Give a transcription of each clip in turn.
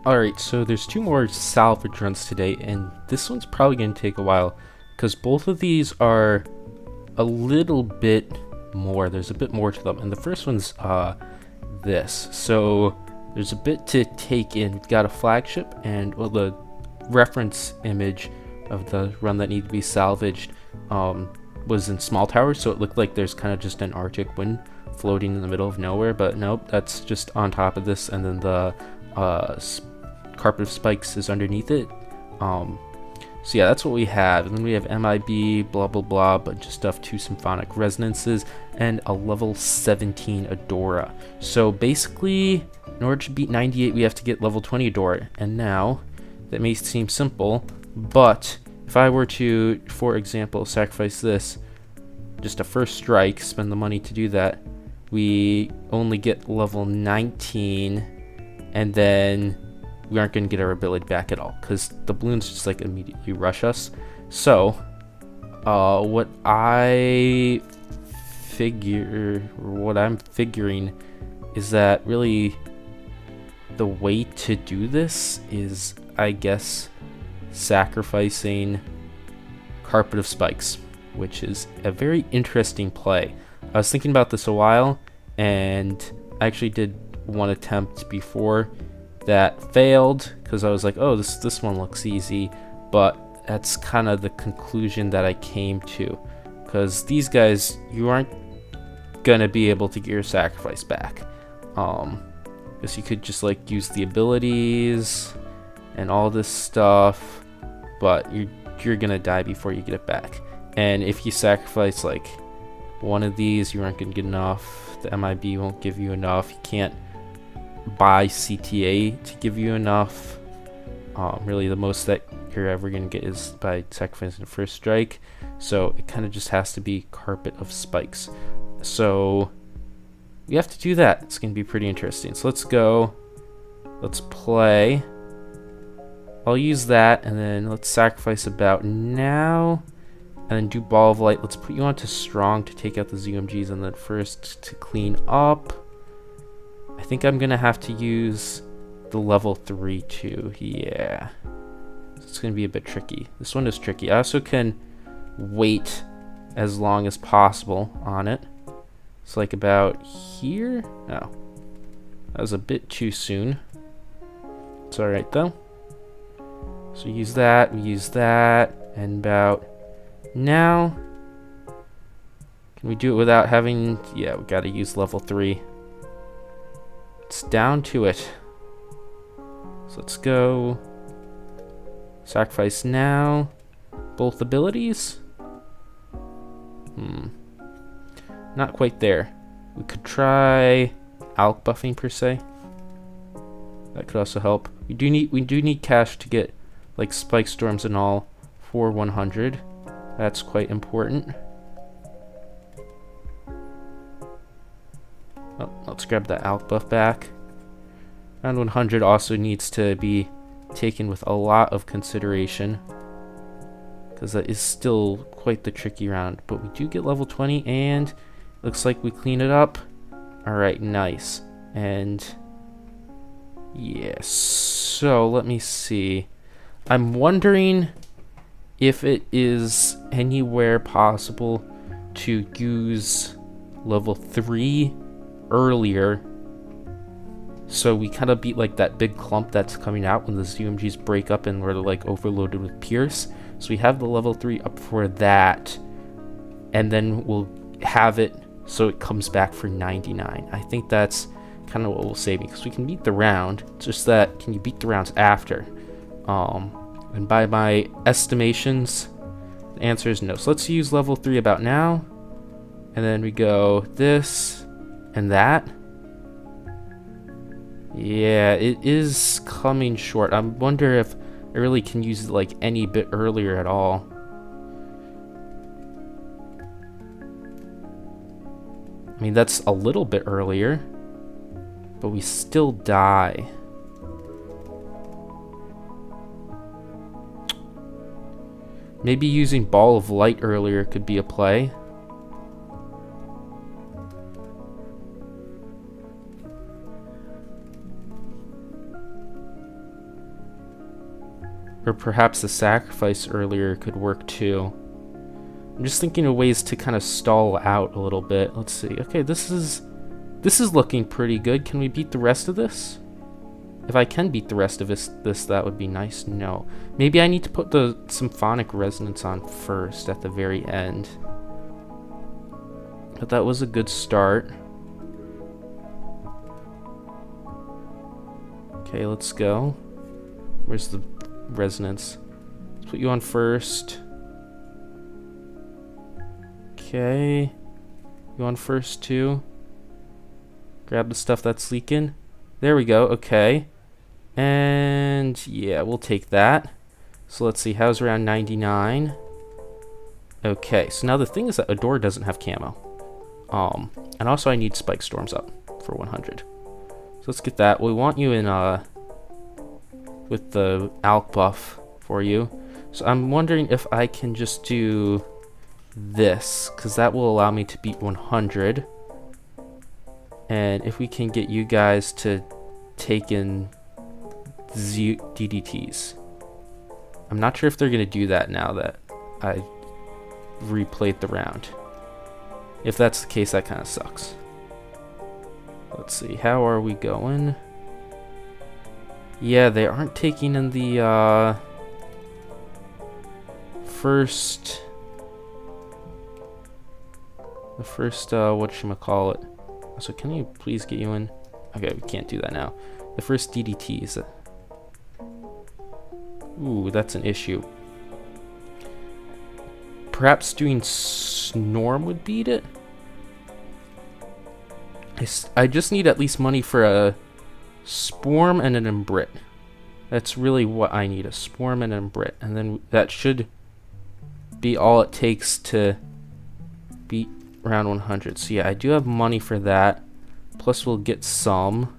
Alright, so there's two more salvage runs today, and this one's probably going to take a while, because both of these are a little bit more. There's a bit more to them, and the first one's this. So there's a bit to take in. We've got a flagship, and well, the reference image of the run that needed to be salvaged was in small towers, so it looked like there's kind of just an Arctic wind floating in the middle of nowhere, but nope, that's just on top of this, and then the carpet of spikes is underneath it. So yeah, that's what we have. And then we have MIB, blah blah blah, bunch of stuff, 2 symphonic resonances, and a level 17 Adora. So basically, in order to beat 98, we have to get level 20 Adora. And now, that may seem simple, but if I were to, for example, sacrifice this, just a first strike, spend the money to do that, we only get level 19, and then we aren't going to get our ability back at all, because the Bloons just like immediately rush us. So, what I'm figuring is that really the way to do this is, I guess, sacrificing Carpet of Spikes, which is a very interesting play. I was thinking about this a while, and I actually did one attempt before that failed because I was like, oh, this one looks easy, but that's kind of the conclusion that I came to, because these guys, you aren't gonna be able to get your sacrifice back. Because you could just like use the abilities and all this stuff, but you're gonna die before you get it back. And if you sacrifice like one of these, you aren't gonna get enough. The MIB won't give you enough. You can't buy CTA to give you enough. Really the most that you're ever gonna get is by sacrificing the first strike, so it kind of just has to be Carpet of Spikes. So we have to do that. It's gonna be pretty interesting. So let's go, let's play. I'll use that, and then let's sacrifice about now, and then do Ball of Light. Let's put you onto strong to take out the ZUMGs, and then first to clean up, I think I'm gonna have to use the level 3 too. Yeah, it's gonna be a bit tricky. This one is tricky. I also can wait as long as possible on it. It's like about here. Oh, that was a bit too soon. It's all right though. So use that. We use that, and about now. Can we do it without having? Yeah, we gotta use level 3. It's down to it. So let's go. Sacrifice now. Both abilities. Not quite there. We could try alk buffing per se. That could also help. We do need cash to get like spike storms and all for 100. That's quite important. Oh, let's grab that alk buff back. Round 100 also needs to be taken with a lot of consideration, because that is still quite the tricky round. But we do get level 20, and looks like we clean it up. Alright, nice. And yes, so let me see. I'm wondering if it is anywhere possible to use level 3 earlier, so we kind of beat like that big clump that's coming out when the ZUMGs break up and we're like overloaded with Pierce. So we have the level 3 up for that, and then we'll have it so it comes back for 99. I think that's kind of what will save me, because we can beat the round. It's just that, can you beat the rounds after? And by my estimations, the answer is no. So let's use level 3 about now, and then we go this and that. Yeah, it is coming short. I wonder if I really can use it like any bit earlier at all. I mean, that's a little bit earlier, but we still die. Maybe using Ball of Light earlier could be a play. Or perhaps the sacrifice earlier could work too. I'm just thinking of ways to kind of stall out a little bit. Let's see. Okay, this is looking pretty good. Can we beat the rest of this? If I can beat the rest of this, that would be nice. No. Maybe I need to put the symphonic resonance on first at the very end. But that was a good start. Okay, let's go. Where's the resonance? Let's put you on first. Okay. You on first too. Grab the stuff that's leaking. There we go. Okay. And yeah, we'll take that. So let's see. How's around 99? Okay. So now the thing is that Adora doesn't have camo. And also I need Spike Storms up for 100. So let's get that. We want you in with the Alk buff for you. So I'm wondering if I can just do this, because that will allow me to beat 100. And if we can get you guys to take in DDTs. I'm not sure if they're going to do that now that I replayed the round. If that's the case, that kind of sucks. Let's see, how are we going? Yeah, they aren't taking in the first whatchamacallit. So can you please get you in? Okay, we can't do that now. The first DDTs. Ooh, that's an issue. Perhaps doing Snorm would beat it? I just need at least money for a Sporm and an Embrit. That's really what I need, a Sporm and an Embrit. And then that should be all it takes to beat round 100. So yeah, I do have money for that. Plus we'll get some.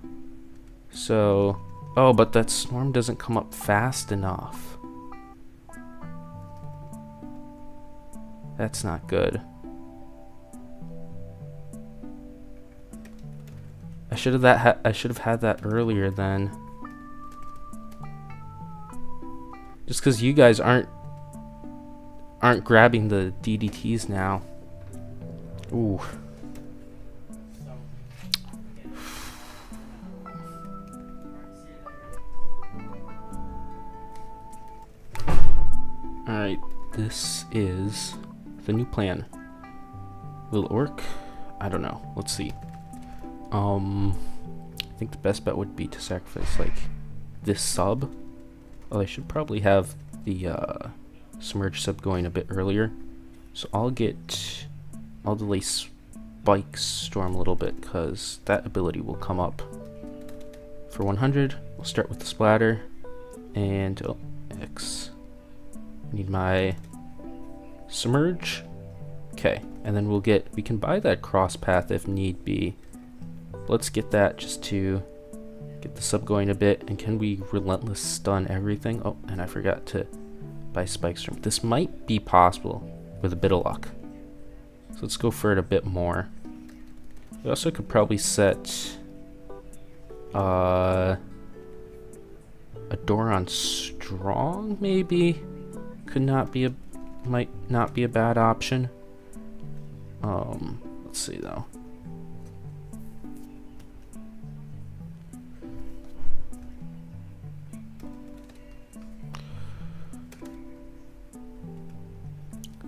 So, oh, but that Snorm doesn't come up fast enough. That's not good. I should have had that earlier then. Just because you guys aren't grabbing the DDTs now. Ooh. Alright, this is the new plan. Will it work? I don't know. Let's see. I think the best bet would be to sacrifice like this sub. Well, I should probably have the submerge sub going a bit earlier. So I'll delay Spike Storm a little bit because that ability will come up. For 100, we'll start with the splatter and X. I need my submerge. Okay, and then we can buy that cross path if need be. Let's get that just to get the sub going a bit. And can we relentless stun everything? Oh, and I forgot to buy Spike Storm. This might be possible with a bit of luck. So let's go for it a bit more. We also could probably set Adora on strong, maybe. Might not be a bad option. Let's see though.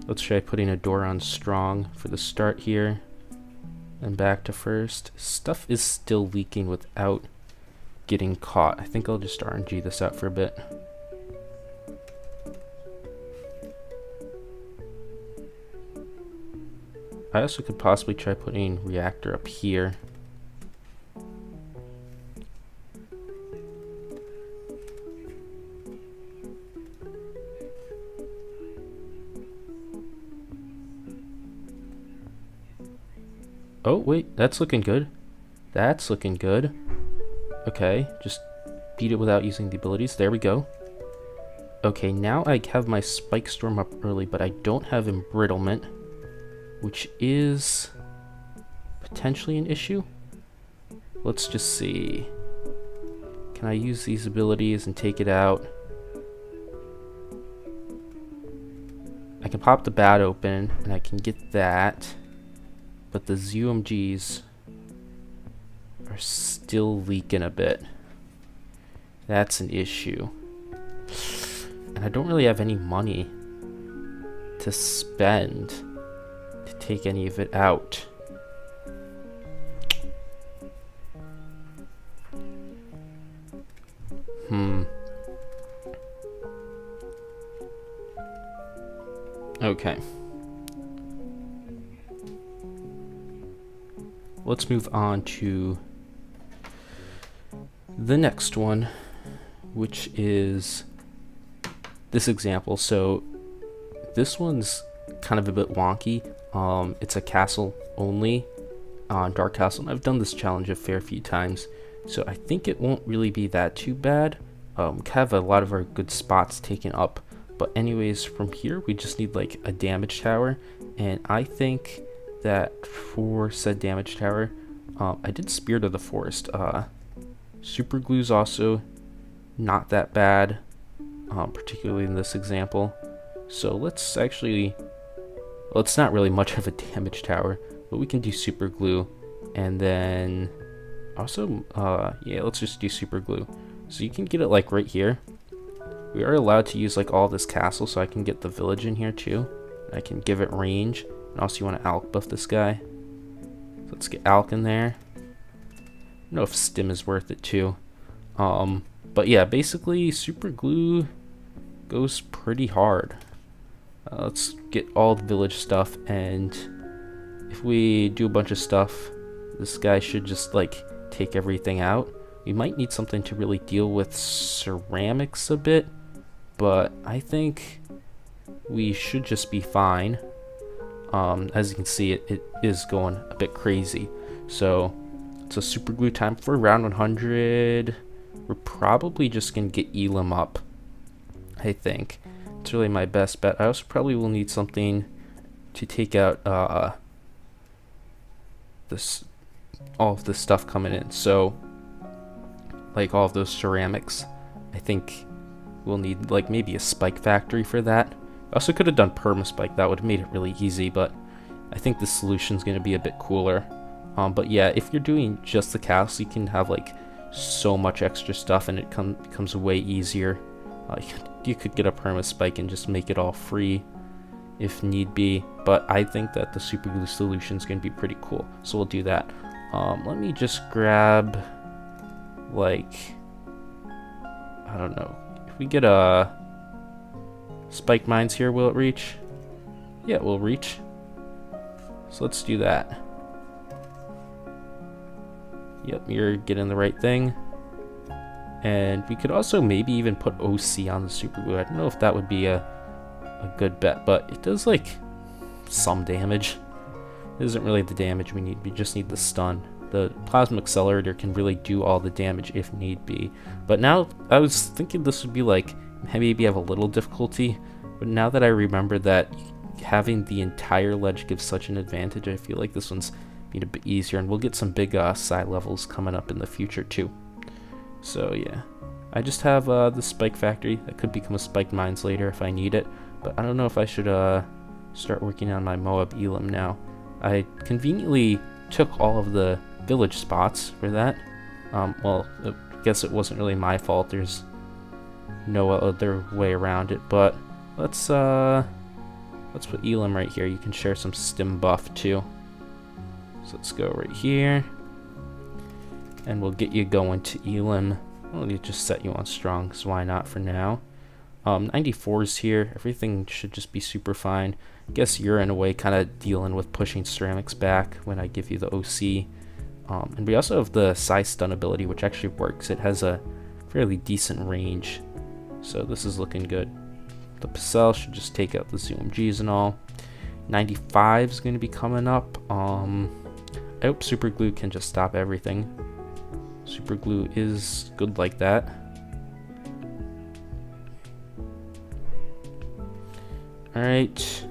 Let's try putting Adora on strong for the start here. And back to first. Stuff is still leaking without getting caught. I think I'll just RNG this out for a bit. I also could possibly try putting reactor up here. Oh, wait, that's looking good. That's looking good. Okay, just beat it without using the abilities. There we go. Okay, now I have my Spike Storm up early, but I don't have Embrittlement, which is potentially an issue. Let's just see. Can I use these abilities and take it out? can pop the bat open and I can get that, but the ZOMGs are still leaking a bit. That's an issue. And I don't really have any money to spend to take any of it out. Okay. Let's move on to the next one, which is this example. So this one's kind of a bit wonky. It's a castle only, dark castle, and I've done this challenge a fair few times, so I think it won't really be that too bad. Have a lot of our good spots taken up, but anyways, from here we just need like a damage tower, and I think that for said damage tower, I did Spirit of the Forest. Super glue's also not that bad, particularly in this example. So let's actually, well, it's not really much of a damage tower, but we can do super glue, and then also, yeah, let's just do super glue. So you can get it like right here. We are allowed to use like all this castle, so I can get the village in here too. I can give it range, and also you want to alk buff this guy. So let's get alk in there. I don't know if stim is worth it too. But yeah, basically super glue goes pretty hard. Let's get all the village stuff, and if we do a bunch of stuff, this guy should just like take everything out. We might need something to really deal with ceramics a bit, but I think we should just be fine. As you can see, it is going a bit crazy. So it's a super glue time for round 100. We're probably just gonna get Elim up, I think. It's really my best bet. I also probably will need something to take out this, all of this stuff coming in. So like all of those ceramics, I think we'll need like maybe a spike factory for that. I also could have done perma spike, that would have made it really easy, but I think the solution's going to be a bit cooler. But yeah, if you're doing just the castle, you can have like so much extra stuff, and it becomes way easier. You could get a perma spike and just make it all free if need be, but I think that the super glue solution is going to be pretty cool, so we'll do that. Let me just grab, like, I don't know, if we get a spike mines here, will it reach? Yeah, it will reach. So let's do that. Yep, you're getting the right thing. And we could also maybe even put OC on the super glue. I don't know if that would be a good bet, but it does like some damage. It isn't really the damage we need, we just need the stun. The plasma accelerator can really do all the damage if need be. But now, I was thinking this would be like, maybe have a little difficulty, but now that I remember that having the entire ledge gives such an advantage, I feel like this one's being a bit easier, and we'll get some big side levels coming up in the future too. So yeah, I just have the spike factory that could become a spike mines later if I need it, but I don't know if I should start working on my Moab Elim now. I conveniently took all of the village spots for that. Well, I guess it wasn't really my fault, there's no other way around it, but let's put Elim right here. You can share some stim buff too. So let's go right here, and we'll get you going to Elim. We'll just set you on strong, so why not for now. 94's here, everything should just be super fine. I guess you're in a way kind of dealing with pushing ceramics back when I give you the OC. And we also have the size stun ability, which actually works. It has a fairly decent range, so this is looking good. The Pacel should just take out the ZOMGs and all. 95 is going to be coming up. I hope super glue can just stop everything. Super glue is good like that. Alright.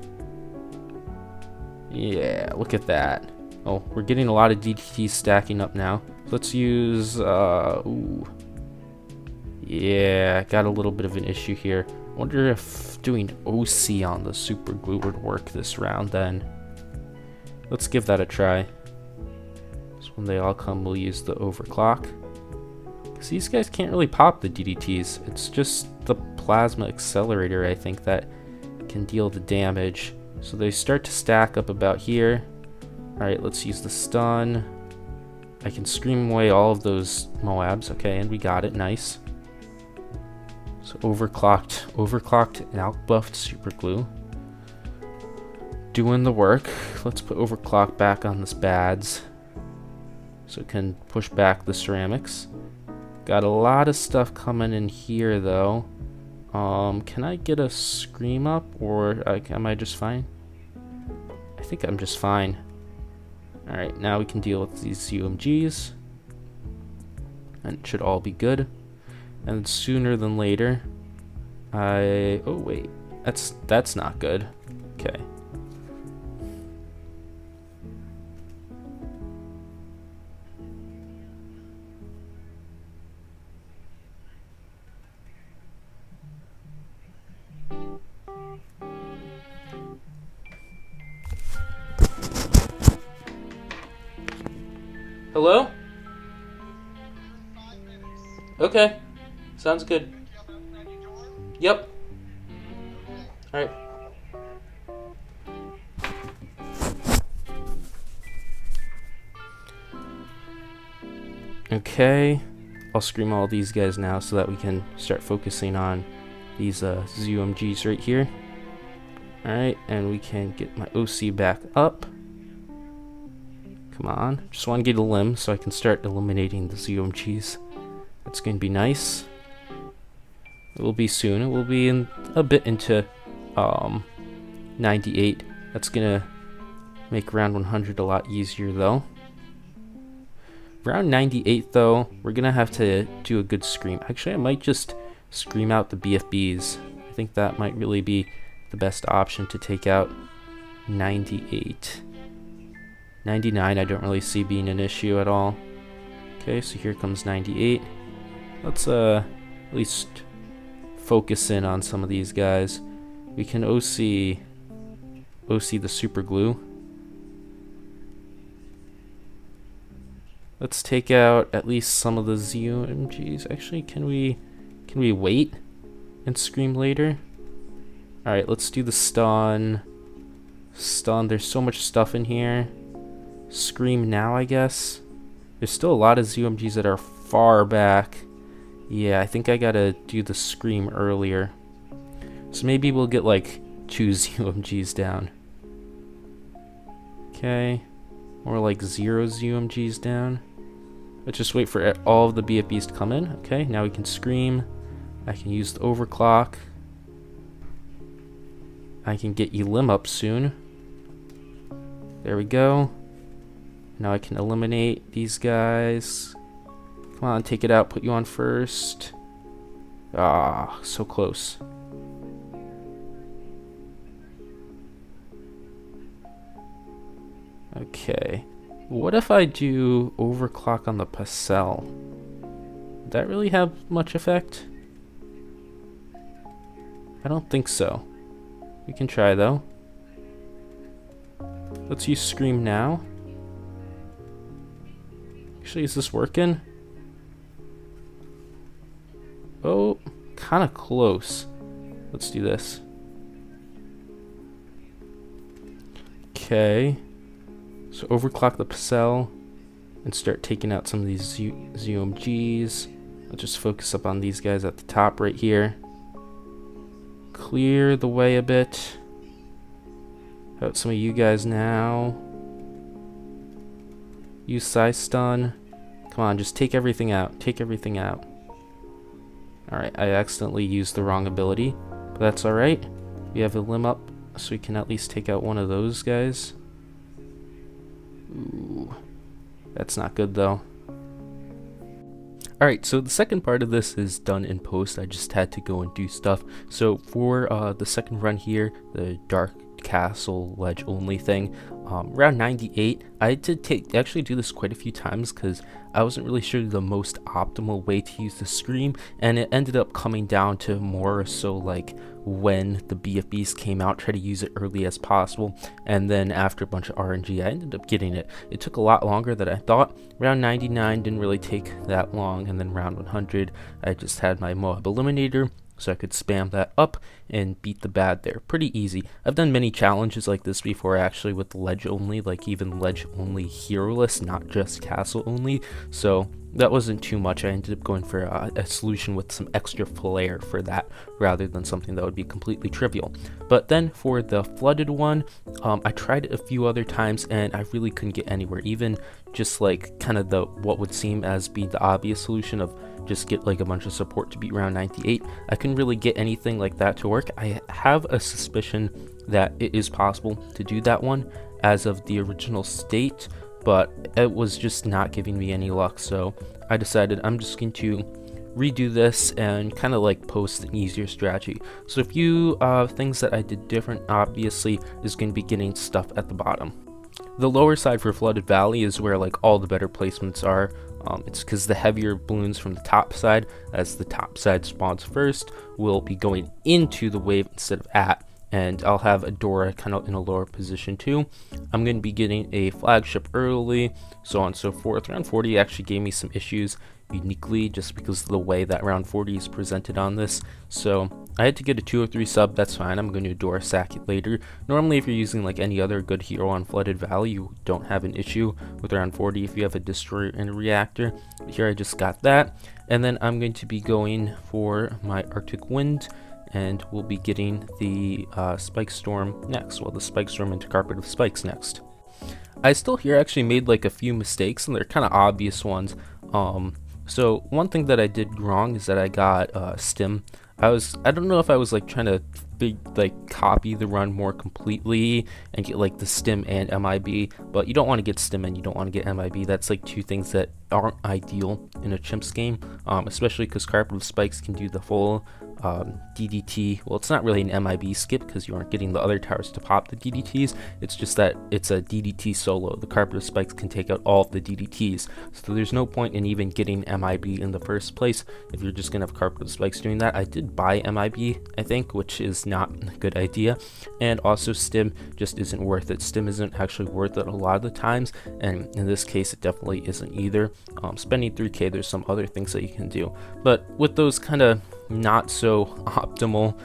Yeah, look at that. Oh, we're getting a lot of DTTs stacking up now. Let's use, ooh. Yeah, got a little bit of an issue here. Wonder if doing OC on the super glue would work this round then. Let's give that a try. So when they all come, we'll use the overclock. Because these guys can't really pop the DDTs. It's just the plasma accelerator, I think, that can deal the damage. So they start to stack up about here. Alright, let's use the stun. I can scream away all of those Moabs. Okay, and we got it. Nice. So overclocked and outbuffed super glue. Doing the work. Let's put overclock back on this bads so it can push back the ceramics. Got a lot of stuff coming in here though. Can I get a scream up, or am I just fine? I think I'm just fine. Alright, now we can deal with these UMGs. And it should all be good. And sooner than later, oh wait, that's not good. Okay. Hello? Okay. Sounds good. Yep. Alright. Okay. I'll scream all these guys now so that we can start focusing on these ZUMGs right here. Alright, and we can get my OC back up. Come on. Just want to get a limb so I can start eliminating the ZUMGs. That's going to be nice. It will be soon. It will be in a bit into 98. That's going to make round 100 a lot easier though. Round 98 though, we're going to have to do a good scream. Actually, I might just scream out the BFBs. I think that might really be the best option to take out 98. 99 I don't really see being an issue at all. Okay, so here comes 98. Let's at least focus in on some of these guys. We can OC the super glue. Let's take out at least some of the ZUMGs. Actually, can we wait and scream later? Alright, let's do the stun. Stun, there's so much stuff in here. Scream now, I guess. There's still a lot of ZUMGs that are far back. Yeah, I think I gotta do the scream earlier. So maybe we'll get like 2 ZUMGs down. Okay. Or like 0 ZUMGs down. Let's just wait for all of the BFBs to come in. Okay, now we can scream. I can use the overclock. I can get Elim up soon. There we go. Now I can eliminate these guys. Come on, take it out. Put you on first. Ah, so close. Okay. What if I do overclock on the Pacel? Would that really have much effect? I don't think so. We can try though. Let's use scream now. Actually, is this working? Oh, kind of close. Let's do this. Okay. So overclock the Pacel and start taking out some of these ZUMGs. I'll just focus up on these guys at the top right here. Clear the way a bit. Out some of you guys now. Use size stun. Come on, just take everything out. Take everything out. Alright, I accidentally used the wrong ability, but that's alright. We have a limb up, so we can at least take out one of those guys. Ooh, that's not good though. Alright, so the second part of this is done in post. I just had to go and do stuff. So for the second run here, the Dark Castle ledge only thing, round 98, I did actually do this quite a few times because I wasn't really sure the most optimal way to use the scream, and it ended up coming down to more so like when the BFBs came out, try to use it early as possible, and then after a bunch of RNG I ended up getting it. It took a lot longer than I thought. Round 99 didn't really take that long, and then round 100 I just had my Moab Eliminator, so I could spam that up and beat the bad there. Pretty easy. I've done many challenges like this before actually with ledge only, like even ledge only heroless, not just castle only, so that wasn't too much. I ended up going for a solution with some extra flair for that rather than something that would be completely trivial. But then for the flooded one, I tried it a few other times and I really couldn't get anywhere, even just like kind of the what would seem as being the obvious solution of just get like a bunch of support to beat round 98. I couldn't really get anything like that to work. I have a suspicion that it is possible to do that one as of the original state, but it was just not giving me any luck, so I decided I'm just going to redo this and kind of like post an easier strategy. So a few things that I did different obviously is going to be getting stuff at the bottom. The lower side for Flooded Valley is where like all the better placements are. It's because the heavier balloons from the top side, as the top side spawns first, will be going into the wave instead of at, and I'll have Adora kind of in a lower position too. I'm going to be getting a flagship early, so on and so forth. Round 40 actually gave me some issues uniquely just because of the way that round 40 is presented on this, so I had to get a 203 sub. That's fine, I'm going to Adora sack it later. Normally if you're using like any other good hero on Flooded Valley, you don't have an issue with round 40 if you have a destroyer and a reactor. Here I just got that, and then I'm going to be going for my Arctic Wind, and we'll be getting the Spike Storm next. Well, the Spike Storm into Carpet of Spikes next. I still here actually made like a few mistakes, and they're kind of obvious ones. So one thing that I did wrong is that I got stim. I don't know if I was like trying to copy the run more completely and get like the stim and MIB, but you don't want to get stim and you don't want to get MIB. That's like two things that aren't ideal in a Chimps game, especially because Carpet of Spikes can do the full DDT. Well, it's not really an MIB skip because you aren't getting the other towers to pop the DDTs. It's just that it's a DDT solo. The Carpet of Spikes can take out all of the DDTs, so there's no point in even getting MIB in the first place if you're just gonna have Carpet of Spikes doing that. I did buy MIB, I think, which is not a good idea, and also stim just isn't worth it. Stim isn't actually worth it a lot of the times, and in this case it definitely isn't either. Spending 3k, there's some other things that you can do, but with those kind of not so optimal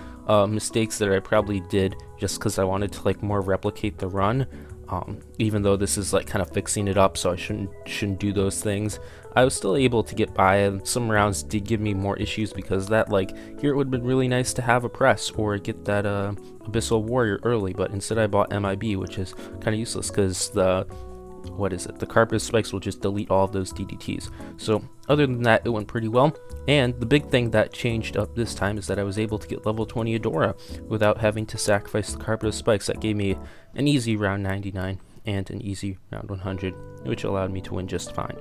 mistakes that I probably did just because I wanted to like more replicate the run, even though this is like kind of fixing it up, so I shouldn't do those things, I was still able to get by, and some rounds did give me more issues because that, like, here it would have been really nice to have a press or get that Abyssal Warrior early, but instead I bought MIB, which is kind of useless because the Carpet of Spikes will just delete all of those DDTs. So other than that, it went pretty well. And the big thing that changed up this time is that I was able to get level 20 Adora without having to sacrifice the Carpet of Spikes. That gave me an easy round 99 and an easy round 100, which allowed me to win just fine.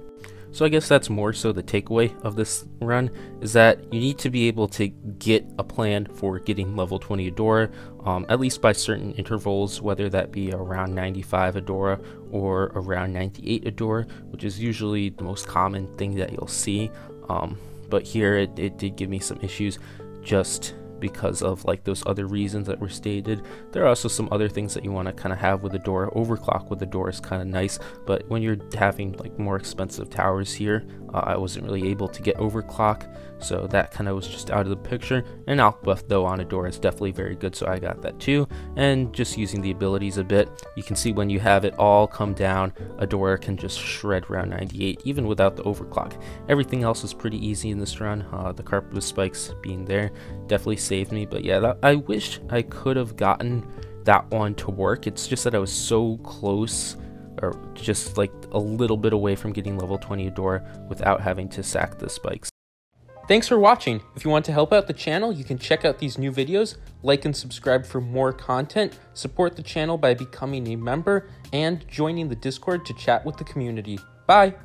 So I guess that's more so the takeaway of this run, is that you need to be able to get a plan for getting level 20 Adora, at least by certain intervals, whether that be around 95 Adora or around 98 Adora, which is usually the most common thing that you'll see. But here it did give me some issues just because of like those other reasons that were stated. There are also some other things that you want to kind of have with Adora. Overclock with Adora is kind of nice, but when you're having like more expensive towers here, I wasn't really able to get overclock, so that kind of was just out of the picture. And alpha buff though on Adora is definitely very good, so I got that too. And just using the abilities a bit, you can see when you have it all come down, Adora can just shred round 98 even without the overclock. Everything else was pretty easy in this run. The Carpet of Spikes being there definitely saved me, but yeah, I wish I could have gotten that one to work. It's just that I was so close, or just like a little bit away from getting level 20 Adora without having to sack the spikes. Thanks for watching. If you want to help out the channel, you can check out these new videos, like and subscribe for more content, support the channel by becoming a member, and joining the Discord to chat with the community. Bye!